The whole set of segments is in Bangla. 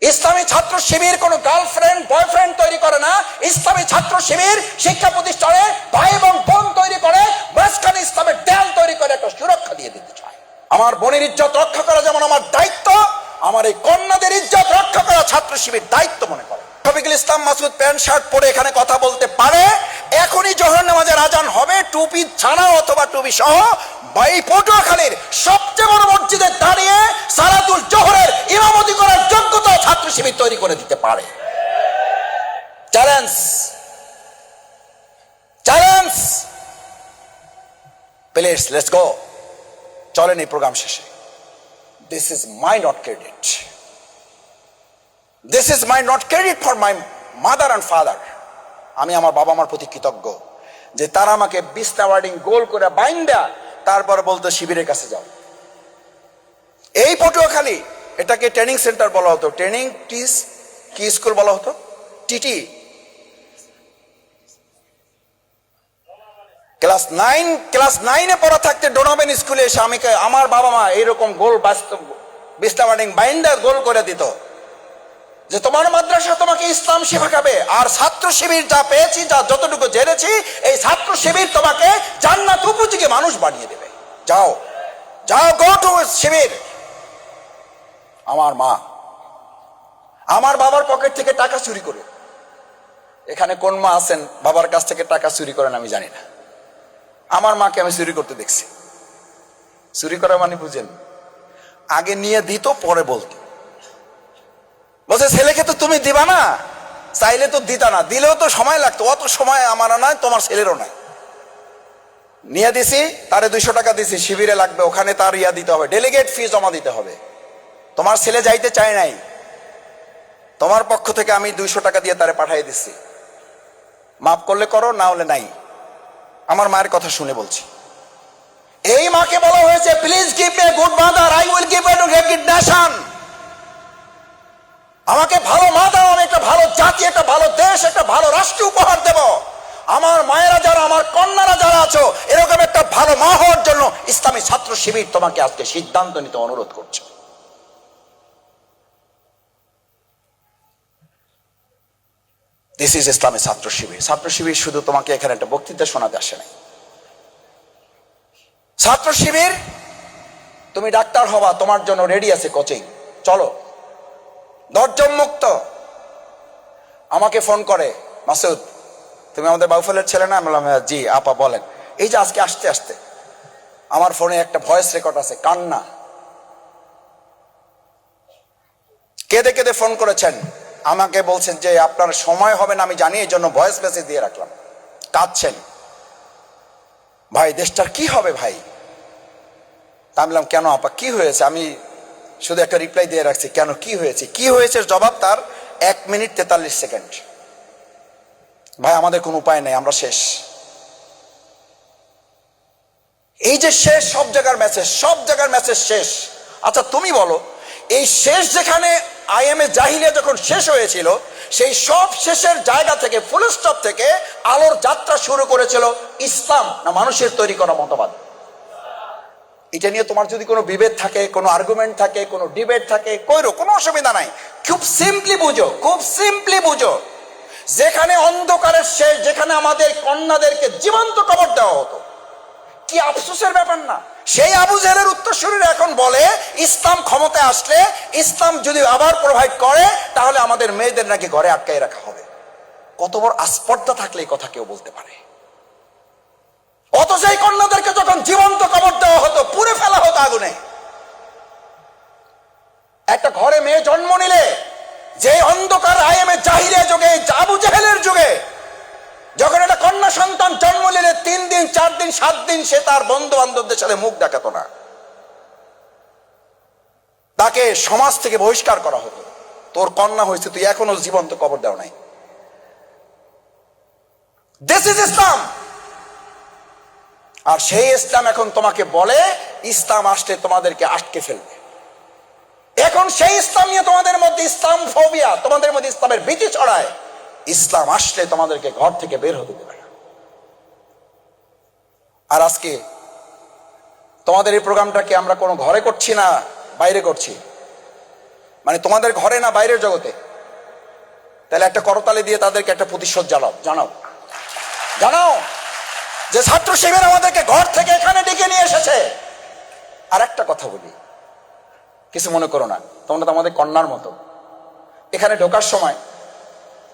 ইসলামী ছাত্র শিবির কোনো গার্লফ্রেন্ড বয়ফ্রেন্ড তৈরি করে না। ইসলামী ছাত্র শিবির শিক্ষা প্রতিষ্ঠানে ভাই এবং বোন তৈরি করে, মাঝখানে ইসলামের দেয়াল তৈরি করে একটা সুরক্ষা দিয়ে দিতে চায়। আমার বোনের ইজ্জত রক্ষা করা যেমন আমার দায়িত্ব, আমার এই কন্যাদের ইজ্জত রক্ষা করা ছাত্র শিবির দায়িত্ব মনে করে। শফিকুল ইসলাম মাসুদ প্যান্ট শার্ট পরে এখানে কথা বলতে পারে। এখনই জোহর নামাজের আজান হবে, টুপি ছাড়া অথবা টুপি সহ এই পটুয়াখালীর সবচেয়ে বড় মসজিদে দাঁড়িয়ে সালাতুল জোহরের ইমামতি করার যোগ্যতা ছাত্র শিবির তৈরি করে দিতে পারে। Challenge, challenge, please let's go. চলেন এই প্রোগ্রাম শেষে। This is my not credit, this is my not credit for my mother and father. আমি আমার বাবা মার প্রতি কৃতজ্ঞ যে তারা আমাকে 20টা ওয়ার্ডিং গোল করে বাইন্দা তারপর বলতো শিবিরের কাছে যাও। এই পটুয়াখালী, এটাকে ট্রেনিং সেন্টার বলা হতো, ট্রেনিং টিস কি স্কুল বলা হতো, টিটি। ক্লাস 9-এ পড়া থাকতে ডোনাবেন স্কুলে এসে আমার বাবা মা এইরকম গোল 20টা ওয়ার্ডিং বাইন্দা গোল করে দিত যে তোমার মাদ্রাসা তোমাকে ইসলাম শেখাবে। আর ছাত্র শিবির যা পেয়েছি, যা যতটুকু জেনেছি, এই ছাত্র শিবির তোমাকে জান্নাত উপযোগী মানুষ বানিয়ে দেবে। যাও যাও, গো টু শিবির। আমার মা আমার বাবার পকেট থেকে টাকা চুরি করে, এখানে কোন মা আছেন বাবার কাছ থেকে টাকা চুরি করেন আমি জানি না, আমার মাকে আমি চুরি করতে দেখছি। চুরি করা মানে বুঝেন, আগে নিয়ে দিত পরে বলতো, বলছে ছেলেকে তো তুমি দিবা না, চাইলে তো দিতা না, দিলেও তো সময় লাগতো, অত সময় আমারও নয় তোমার ছেলেরও নয়। নিয়ে দিছি, তারে 200 টাকা দিছি, শিবিরে লাগবে, ওখানে তার ইয়া দিতে হবে, ডেলিগেট ফি জমা দিতে হবে। তোমার ছেলে যাইতে চায় নাই, তোমার পক্ষ থেকে আমি 200 টাকা দিয়ে তারে পাঠিয়ে দিচ্ছি, মাফ করলে করো, না হলে নাই। আমার মায়ের কথা শুনে বলছি। এই মাকে বলা হয়েছে please give me good mother, I will give you a good nation. আমাকে ভালো মা দাও, আমি একটা ভালো জাতি, একটা ভালো দেশ, একটা ভালো রাষ্ট্র উপহার দেব। আমার মায়েরা যারা, আমার কন্যারা যারা আছো, এরকম একটা ভালো মা হওয়ার জন্য ইসলামী ছাত্র শিবির তোমাকে আজকে সিদ্ধান্ত নিতে অনুরোধ করছে। দিস ইজ ইসলামী ছাত্র শিবির। ছাত্র শিবির শুধু তোমাকে এখানে একটা বক্তৃতা শোনাতে আসে নাই। ছাত্র শিবির, তুমি ডাক্তার হবা, তোমার জন্য রেডি আছে কোচিং, চলো। 10 জন মুক্ত আমাকে ফোন করে, মাসুদ তুমি আমাদের বাউফলের ছেলে না? আমি বললাম জি আপা বলেন। এই যে আজকে আসতে আসতে আমার ফোনে একটা ভয়েস রেকর্ড আছে, কান্না, কেঁদে কেঁদে ফোন করেছেন, আমাকে বলছেন যে আপনার সময় হবে না আমি জানি, এই জন্য ভয়েস মেসেজ দিয়ে রাখলাম। কাঁদছেন, ভাই দেশটার কি হবে ভাই? তা আমি বললাম কেন আপা কি হয়েছে? আমি শুধু একটা রিপ্লাই দিয়ে রাখছি, কেন কি হয়েছে? কি হয়েছে জবাব তার 1 মিনিট 43 সেকেন্ড। ভাই আমাদের কোনো উপায় নেই, আমরা শেষ। এই যে শেষ, সব জায়গার মেসেজ, সব জায়গার মেসেজ শেষ। আচ্ছা তুমি বলো, এই শেষ যেখানে আইএমএ জাহিলিয়া যখন শেষ হয়েছিল, সেই সব শেষের জায়গা থেকে, ফুল স্টপ থেকে আলোর যাত্রা শুরু করেছিল ইসলাম না মানুষের তৈরি করা মতবাদ? এটা নিয়ে তোমার যদি কোনো বিভেদ থাকে, কোনো আর্গুমেন্ট থাকে, কোনো ডিবেট থাকে, কইরো, কোনো অসুবিধা নাই। খুব সিম্পলি বুঝো, খুব সিম্পলি বুঝো, যেখানে অন্ধকারের শেষ, যেখানে আমাদের কন্যাদেরকে জীবন্ত কবর দেওয়া হতো, কি আফসোসের ব্যাপার না? সেই আবু জেহেলের উত্তরসূরিরা এখন বলে ইসলাম ক্ষমতায় আসলে, ইসলাম যদি আবার প্রোভাইড করে, তাহলে আমাদের মেয়েদের নাকি ঘরে আটকাই রাখা হবে। কত বড় আস্পর্ধা থাকলে এই কথা কেউ বলতে পারে? অথচ এই কন্যাদেরকে যখন জীবন্ত কবর দেওয়া হতো, পুড়ে ফেলা হতো আগুনে। একটা ঘরে মেয়ে জন্ম নিলে, যে অন্ধকার আইএমএ জাহিলিয়া যুগে, আবু জেহেলের যুগে, যখন একটা কন্যা সন্তান জন্ম নিলে 3 দিন 4 দিন 7 দিন সে তার বন্ধু বান্ধবদের সাথে মুখ দেখাতো না, তাকে সমাজ থেকে বহিষ্কার করা হতো। তোর কন্যা হয়েছে, তুই এখনো জীবন্ত কবর দেও নাই। দিস ইজ ইসলাম। আর সেই ইসলাম এখন তোমাকে বলে ইসলাম আসলে তোমাদেরকে আটকে ফেলবে। এখন সেই ইসলাম নিয়ে তোমাদের মধ্যে ইসলাম ফোবিয়া, তোমাদের মধ্যে ইসলামের ভীতি ছড়ায়। ইসলাম আসলে তোমাদেরকে ঘর থেকে বের হতে দেবে না। আর আজকে তোমাদের এই প্রোগ্রামটাকে আমরা কোনো ঘরে করছি না বাইরে করছি, মানে তোমাদের ঘরে না বাইরের জগতে? তাহলে একটা করতালি দিয়ে তাদেরকে একটা প্রতিশোধ জানাও যে ছাত্র শিবির আমাদেরকে ঘর থেকে এখানে ডেকে নিয়ে এসেছে। আর একটা কথা বলি, কিছু মনে করো না, তোমরা তো আমাদের কন্যার মতো। এখানে ঢোকার সময়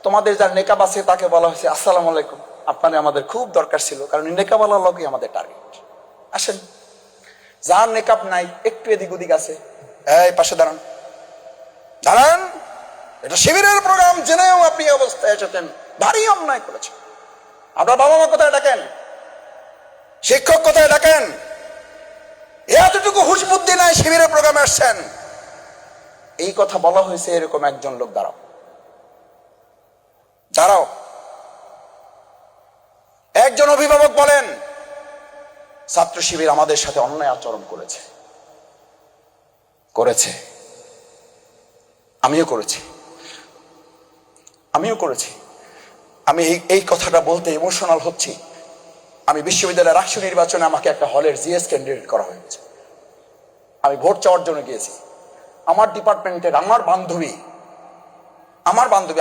তোমাদের যার নেকাব আছে তাকে বলা হয়েছে আসসালামু আলাইকুম, আপনাদের আমাদের খুব দরকার ছিল, কারণ নেকাবওয়ালার লোকই আমাদের টার্গেট। আসেন, যার নেকাব নাই একটু এদিক ওদিক আছে, এই পাশে দাঁড়ান। এটা শিবিরের প্রোগ্রাম, জেনেও আপনি এই অবস্থায় এসেছেন, ভারী অন্যায় করেছেন। আপনার বাবা মা কোথায় ডাকেন, শিক্ষক কোথায় ডাকেন? এতটুকু হুঁশ বুদ্ধি নাই, শিবিরের প্রোগ্রামে আসছেন। এই কথা বলা হয়েছে, এরকম একজন লোক দাঁড়াও। একজন অভিভাবক বলেন ছাত্র শিবির আমাদের সাথে অন্যায় আচরণ করেছে। আমিও করেছি। আমি এই কথাটা বলতে ইমোশনাল হচ্ছি। আমি বিশ্ববিদ্যালয়ের রাষ্ট্র নির্বাচনে আমাকে একটা হলের জিএস ক্যান্ডিডেট করা হয়েছে। আমি ভোট চাওয়ার জন্য গিয়েছি। আমার ডিপার্টমেন্টের আমার বান্ধবী,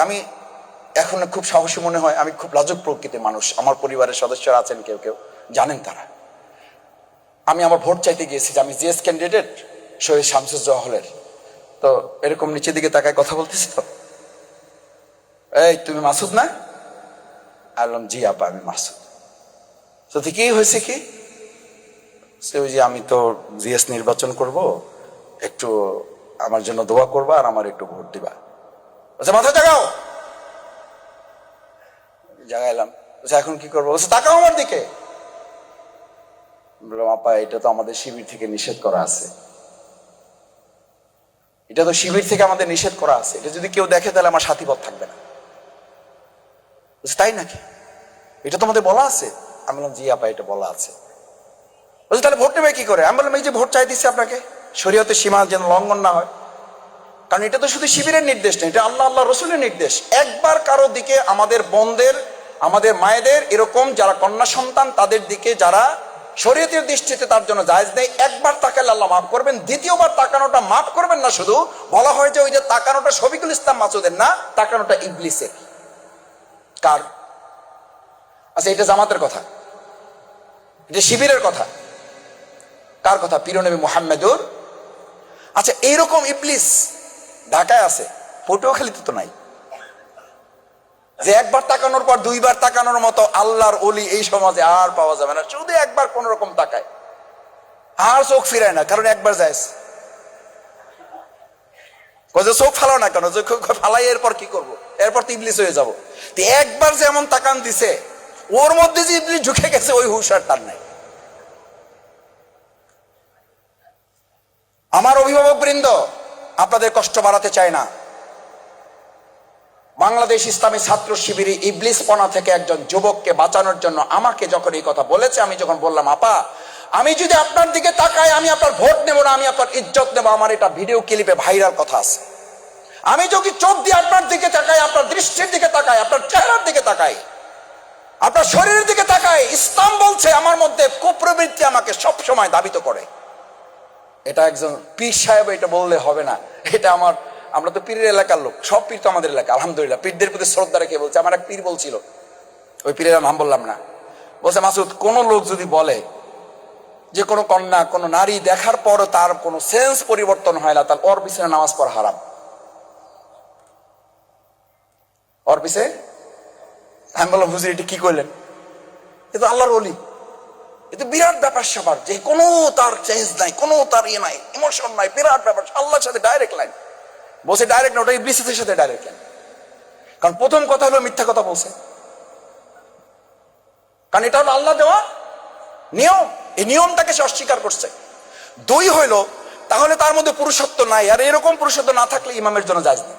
আমি এখন খুব সাহসী মনে হয়, আমি খুব লাজুক প্রকৃতির মানুষ। আমার পরিবারের সদস্যরা আছেন, কেউ জানেন তারা। আমি আমার ভোট চাইতে গিয়েছি যে আমি জিএস ক্যান্ডিডেট শহীদ শামসুজ্জোহা হলের। তো এরকম নিচের দিকে তাকায় কথা বলতেছি, তো এই তুমি মাসুদ না? বললাম জি আপা, আমি মাসুদ। তো কি হয়েছে কি? ওই যে আমি তো জিএস নির্বাচন করব, একটু আমার জন্য দোয়া করবা আর আমার একটু ভোট দিবা। বলছে মাথা জাগাইলাম। বলছে এখন কি করবো? বলছে তাকাও আমার দিকে। বললাম আপা, এটা তো আমাদের শিবির থেকে নিষেধ করা আছে। এটা যদি কেউ দেখে তাহলে আমার সাথীপদ থাকবে না। বলছে তাই নাকি? এটা তো আমাদের বলা আছে। আমি বললাম জি আপা, এটা বলা আছে। বলছে তাহলে ভোট নেবে কি করে? আমি বললাম এই যে ভোট চাই দিচ্ছি আপনাকে, শরীয়তের সীমা যেন লঙ্ঘন না হয়। কারণ এটা তো শুধু শিবিরের নির্দেশ নেই, এটা আল্লাহ রসুলের নির্দেশ। একবার কারো দিকে আমাদের বোনদের, আমাদের মায়েদের, এরকম যারা কন্যা সন্তান তাদের দিকে যারা শরীয়তের দৃষ্টিতে তার জন্য জায়েজ নেই, একবার তাকালে আল্লাহ মাফ করবেন। দ্বিতীয়বার তাকানোটা মাফ করবেন না, শুধু বলা হয় যে ওই যে তাকানোটা শফিকুল ইসলাম মাসুদের না, তাকানোটা ইবলিসের। কার? আচ্ছা, এটা জামাতের কথা, এটা শিবিরের কথা। কার কথা? প্রিয়নবী মুহাম্মদুর। আচ্ছা, এইরকম ইবলিস ঢাকায় আছে, পটুয়াখালীতে তো নাই। যে একবার তাকানোর পর দুইবার তাকানোর মতো আল্লাহর ওলি এই সমাজে আর পাওয়া যাবে না। শুধু একবার কোন রকম তাকায়, আর চোখ ফিরায় না, কারণ একবার যায়। চোখ ফালাও না কেন? ফালাই এরপর কি করবো? এরপর তো ইবলিস হয়ে যাবো। একবার যেমন তাকান দিছে, ওর মধ্যে যে ইবলিস ঢুকে গেছে, ওই হুঁশার তার নাই। আমার অভিভাবক বৃন্দ, আপনাদের কষ্ট বাড়াতে চায় না। বাংলাদেশ ইসলামী ছাত্র শিবিরে ইবলিসপনা থেকে একজন যুবককে বাঁচানোর জন্য আমাকে যখন এই কথা বলেছে, আমি যখন বললাম আপা, আমি যদি আপনার দিকে তাকাই, আমি আপনার ভোট নেব না, আমি আপনার ইজ্জত নেব। আমার এটা ভিডিও ক্লিপে ভাইরাল কথা আছে। আমি যদি চোখ দিয়ে আপনার দিকে তাকাই, আপনার দৃষ্টির দিকে তাকাই, আপনার চেহারার দিকে তাকাই, আপনার শরীরের দিকে তাকাই, ইসলাম বলছে আমার মধ্যে কুপ্রবৃত্তি আমাকে সব সময় দাবিত করে। এটা একজন পীর সাহেব এটা বললে হবে না। এটা আমরা তো পীরের এলাকার লোক, সব পীর তো আমাদের এলাকা, আলহামদুলিল্লাহ। পীরদের প্রতি শ্রদ্ধা রেখে বলছে। আমার এক পীর বলছিল, ওই পীরের নাম বললাম না, বলছে মাসুদ, কোন লোক যদি বলে যে কোনো কন্যা, কোনো নারী দেখার পরও তার কোনো সেন্স পরিবর্তন হয় না, তার ওর পিছনে নামাজ পড়া হারাম। ওর পিছে আমি বললাম হুজুর এটা কি করলেন? কিন্তু আল্লাহর ওলি, এটা বিরাট ব্যাপার স্যাপার, যে কোনো তার চেঞ্জ নাই, কোনো তার ইয়ে নাই, ইমোশন নাই, বিরাট ব্যাপার। আল্লাহর সাথে ডাইরেক্ট লাইন বলছে, ডাইরেক্ট না, ওটা ইবলিসের সাথে ডাইরেক্ট লাইন। কারণ প্রথম কথা হলো মিথ্যা কথা বলছে, কারণ এটা হলো আল্লাহ দেওয়া নিয়ম, এই নিয়মটাকে সে অস্বীকার করছে। দুই হইল, তাহলে তার মধ্যে পুরুষত্ব নাই, আর এরকম পুরুষত্ব না থাকলে ইমামের জন্য জায়েজ নেই।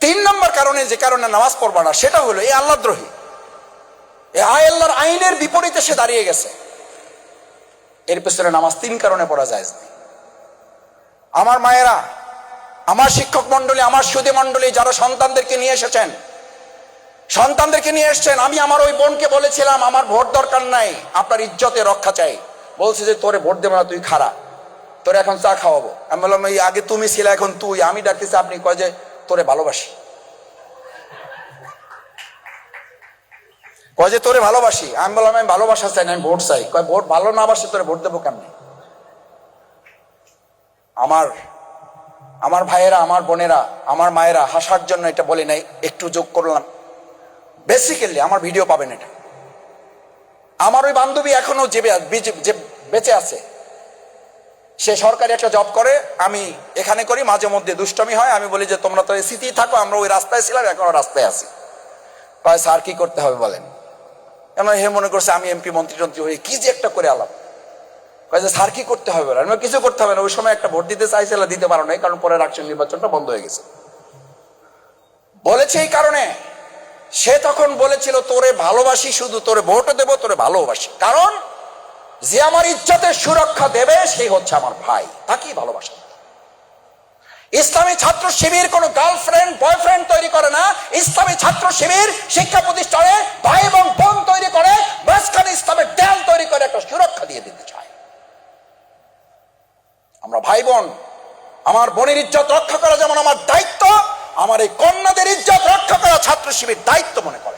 তিন নম্বর কারণে, যে কারণে নামাজ পড়বা না, সেটা হলো এই আল্লাহদ্রোহী, এই আল্লাহর আইনের বিপরীতে সে দাঁড়িয়ে গেছে। এর পেছনে নামাজ তিন কারণে পড়া জায়েজ নেই। আমার মায়েরা, আমার শিক্ষক মন্ডলী, আমার সুধী মন্ডলী, যারা সন্তানদেরকে নিয়ে এসছেন, আমি আমার ওই বোনকে বলেছিলাম আমার ভোট দরকার নাই, আপনার ইজ্জতে রক্ষা চাই। বলছে যে তোরে ভোট দেবো না, তুই খারা। তোরে এখন চা খাওয়াবো। আমি বললাম এই আগে তুমি ছিলে, এখন তুই। আমি ডাকতেছি আপনি। কয় যে তোরে ভালোবাসি। কয় যে তোরে ভালোবাসি। আমি বললাম আমি ভালোবাসা চাই না, আমি ভোট চাই। কয় ভোট ভালো না বাসে তোরে ভোট দেবো কেমনি? আমার ভাইয়েরা, আমার বোনেরা, আমার মায়েরা, হাসার জন্য এটা বলি নাই, একটু যোগ করলাম। বেসিক্যালি আমার ভিডিও পাবেন এটা। আমার ওই বান্ধবী এখনো যে বেঁচে আছে, সে সরকারি একটা জব করে, আমি এখানে করি। মাঝে মধ্যে দুষ্টমি হয়, আমি বলি যে তোমরা তো এসিতেই থাকো, আমরা ওই রাস্তায় ছিলাম, এখনো রাস্তায় আছি। কয় স্যার কি করতে হবে বলেন? কেন হে মনে করছে আমি এমপি মন্ত্রী টন্ত্রী হয়ে কি যে একটা করে আলাপ। কয় যে স্যার কি করতে হবে বলেন? কিছু করতে হবে না, ওই সময় একটা ভোট দিতে চাইছিল, দিতে পারো নাই, কারণ পরে রাষ্ট্রীয় নির্বাচনটা বন্ধ হয়ে গেছে। বলেছে এই কারণে, সে তখন বলেছিল তোরে ভালোবাসি, শুধু তোরে ভোটও দেবো, তোরে ভালোবাসি, কারণ যে আমার ইজ্জতের সুরক্ষা দেবে সেই হচ্ছে আমার ভাই, তাকেই ভালোবাসা। ইসলামী ছাত্র শিবির কোন গার্লফ্রেন্ড বয়ফ্রেন্ড তৈরি করে না। ইসলামী ছাত্র শিবির শিক্ষা প্রতিষ্ঠানে ভাই এবং বোন তৈরি করে, মাঝখানে ইসলামের দেয়াল তৈরি করে একটা সুরক্ষা দিয়ে দিতে চায়। আমরা ভাই বোন, আমার বোনের ইজ্জত রক্ষা করা যেমন আমার দায়িত্ব, আমার এই কন্যাদের ইজ্জত রক্ষা করা ছাত্র শিবির দায়িত্ব মনে করে।